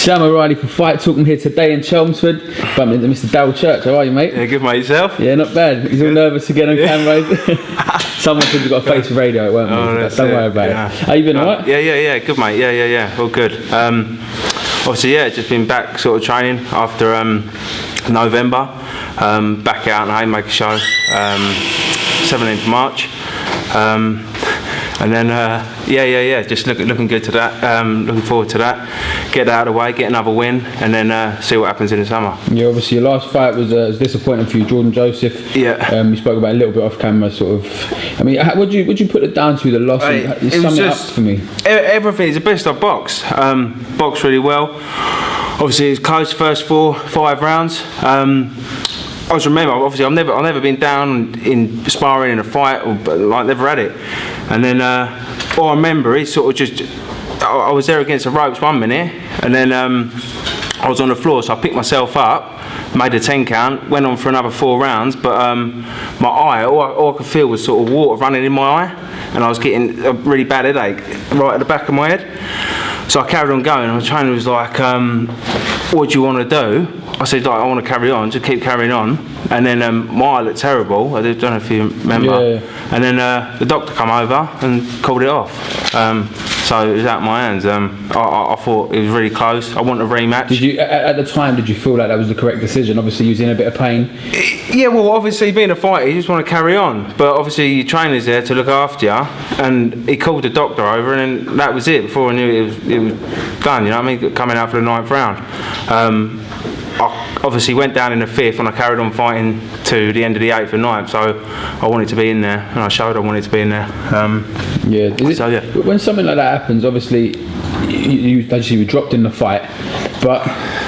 Sam O'Reilly for Fight Talk. I'm here today in Chelmsford. Bumping into Mr. Darrell Church. How are you, mate? Yeah, good, mate. Yourself? Yeah, not bad. He's all nervous again on camera. Someone said we've got a face for radio, it won't we? Don't worry about it. How you been, alright? Yeah. Good, mate. Yeah. All good. Obviously, just been back sort of training after November. Back out on the Hayemaker show, 17th of March. And then, just looking good to that. Looking forward to that. Get that out of the way, get another win, and then see what happens in the summer. Yeah, obviously your last fight was disappointing for you, Jordan Joseph. Yeah. You spoke about it a little bit off camera, sort of. I mean, would you put it down to the loss? Sum it up for me. Everything. It's the best I've boxed. Boxed really well. Obviously, it's close first 4-5 rounds. I just remember, obviously, I've never been down in sparring in a fight, or like never had it. And then all I remember is sort of just I was there against the ropes 1 minute, and then I was on the floor, so I picked myself up, made a 10 count, went on for another 4 rounds. But my eye, all I could feel was sort of water running in my eye, and I was getting a really bad headache right at the back of my head. So I carried on going, and the trainer was like, what do you want to do? I said, like, I want to carry on, just keep carrying on. And then my eye looked terrible. I don't know if you remember. Yeah. And then the doctor came over and called it off. So it was out of my hands. I thought it was really close. I wanted a rematch. Did you, at the time, did you feel like that was the correct decision? Obviously, you was in a bit of pain. Yeah, well, obviously, being a fighter, you just want to carry on. But obviously, your trainer's there to look after you. And he called the doctor over, and then that was it. Before I knew it was done, you know what I mean? Coming out for the 9th round. I obviously went down in the 5th, and I carried on fighting to the end of the 8th and 9th. So I wanted to be in there, and I showed I wanted to be in there. When something like that happens, obviously you were dropped in the fight, but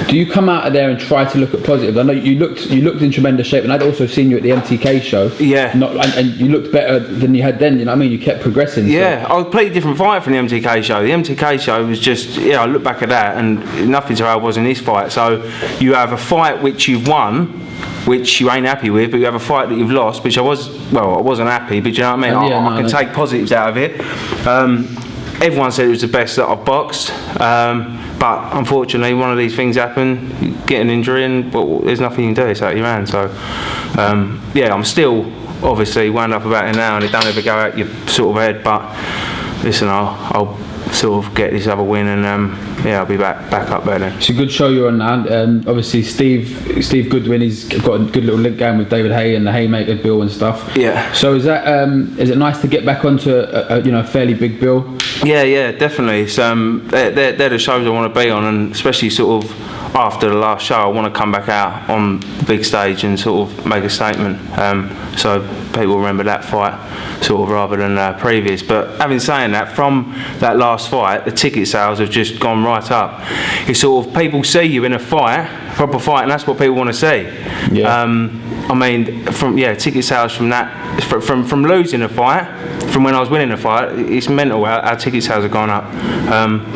do you come out of there and try to look at positives? I know you looked in tremendous shape, and I'd also seen you at the MTK show. Yeah. And you looked better than you had then. You know what I mean? You kept progressing. Yeah, so. I was a completely different fight from the MTK show. The MTK show was just, I look back at that, and nothing to how I was in this fight. So you have a fight which you've won, which you ain't happy with, but you have a fight that you've lost, which I wasn't happy, but you know what I mean? I can take positives out of it. Everyone said it was the best that I've boxed, but unfortunately one of these things happen, you get an injury, and there's nothing you can do, it's out of your hands. So I'm still obviously wound up about it now, and it don't ever go out your sort of head, but listen, I'll sort of get this other win, and I'll be back up there then. It's a good show you're on now. Obviously Steve Goodwin, he's got a good little link going with David Hay and the Hayemaker bill and stuff. Yeah. So is it nice to get back onto a fairly big bill? Yeah, definitely. It's, they're the shows I want to be on, and especially sort of after the last show, I want to come back out on the big stage and sort of make a statement, so people remember that fight sort of rather than previous. But having saying that, from that last fight, the ticket sales have just gone right up. It's sort of, people see you in a fight, proper fight, and that's what people want to see. Yeah. I mean, ticket sales from that, from losing a fight, from when I was winning a fight, it's mental how ticket sales have gone up.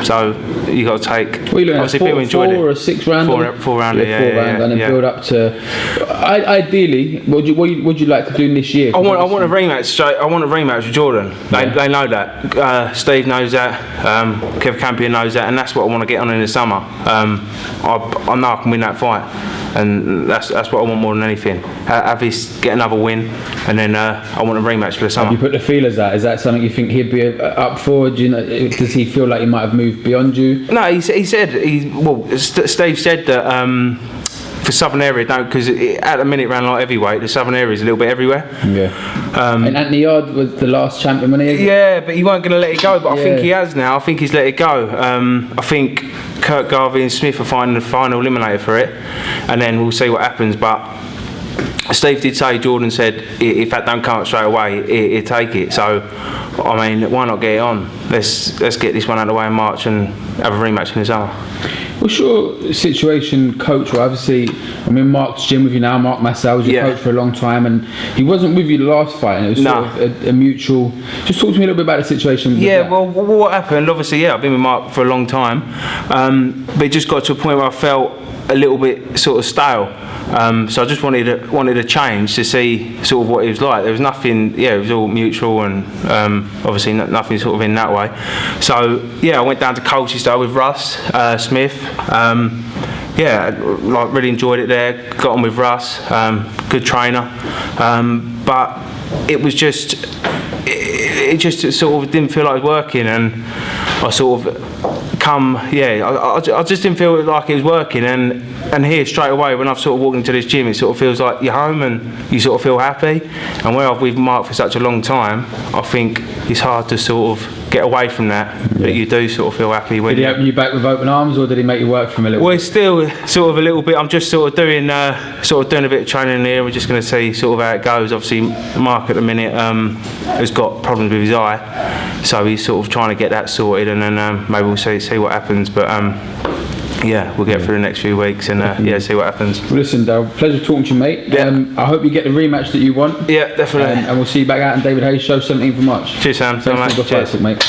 So you got to take. What are you looking at? Four or a 6 round? Four round, and then build up to. Ideally, what would you like to do this year? I want a rematch. I want a rematch with Jordan. They know that. Steve knows that. Kev Campion knows that, and that's what I want to get on in the summer. I know I can win that fight, and that's what I want more than anything. Have this, get another win, and then I want a rematch for the summer. Have you put the feelers out? Is that something you think he'd be up for? Do you know? Does he feel like he might have moved beyond you? No, Steve said that for southern area, because at the minute around light heavyweight, the southern area is a little bit everywhere. Yeah. And Anthony Yard was the last champion, wasn't he? Yeah, but he weren't going to let it go. But I think he has now. I think he's let it go. I think Kurt Garvey and Smith are finding the final eliminator for it, and then we'll see what happens. But Steve did say, Jordan said, if that don't come up straight away, he'd take it. So, I mean, why not get it on? Let's get this one out of the way in March and have a rematch in the summer. What's your situation, coach? Well, obviously, I'm in Mark's gym with you now. Mark Massell was your coach for a long time, and he wasn't with you the last fight, and it was sort of a mutual. Just talk to me a little bit about the situation. Well, what happened? Obviously, I've been with Mark for a long time, but it just got to a point where I felt a little bit sort of stale. So I just wanted a change to see sort of what it was like. There was nothing, it was all mutual, and obviously nothing sort of in that way. So I went down to Colchester with Russ Smith. Like really enjoyed it there. Got on with Russ, good trainer, but it was just it just sort of didn't feel like it was working, and I sort of I just didn't feel like it was working, and here straight away when I've sort of walked into this gym, it sort of feels like you're home and you sort of feel happy. And where I've with Mark for such a long time, I think it's hard to sort of get away from that, that you do sort of feel happy. When did he open you back with open arms, or did he make you work for him a little bit? Well, it's still sort of a little bit. I'm just sort of doing a bit of training here. We're just going to see sort of how it goes. Obviously, Mark at the minute has got problems with his eye, so he's sort of trying to get that sorted, and then maybe we'll see what happens. But we'll get through the next few weeks and see what happens. Well, listen, Darrell, pleasure talking to you, mate. I hope you get the rematch that you want. Yeah, definitely. And we'll see you back out on David Hayes' show 17th of March. Cheers, Sam. Thanks, mate. Cheers, mate.